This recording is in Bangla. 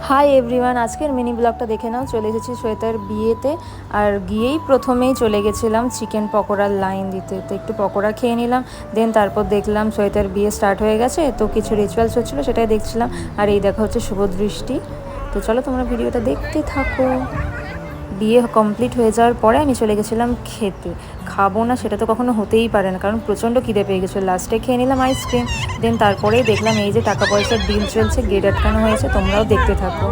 হাই এভরিওয়ান, আজকের মিনি ব্লগটা দেখে নাও। চলে এসেছি শ্বেতার বিয়েতে, আর গিয়েই প্রথমেই চলে গেছিলাম চিকেন পকোড়ার লাইন দিতে। তো একটু পকোড়া খেয়ে নিলাম, দেন তারপর দেখলাম শ্বেতার বিয়ে স্টার্ট হয়ে গেছে, তো কিছু রিচুয়ালস হচ্ছিলো সেটাই দেখছিলাম। আর এই দেখা হচ্ছে শুভদৃষ্টি। তো চলো তোমরা ভিডিওটা দেখতে থাকো। বিয়ে কমপ্লিট হয়ে যাওয়ার পরে আমি চলে গেছিলাম খেতে। খাবো না সেটা তো কখনো হতেই পারে না, কারণ প্রচণ্ড খিদে পেয়ে গেছিলো। লাস্টে খেয়ে নিলাম আইসক্রিম, দেন তারপরেই দেখলাম এই যে টাকা পয়সার ডিল চলছে, গেট আটকানো হয়েছে। তোমরাও দেখতে থাকো।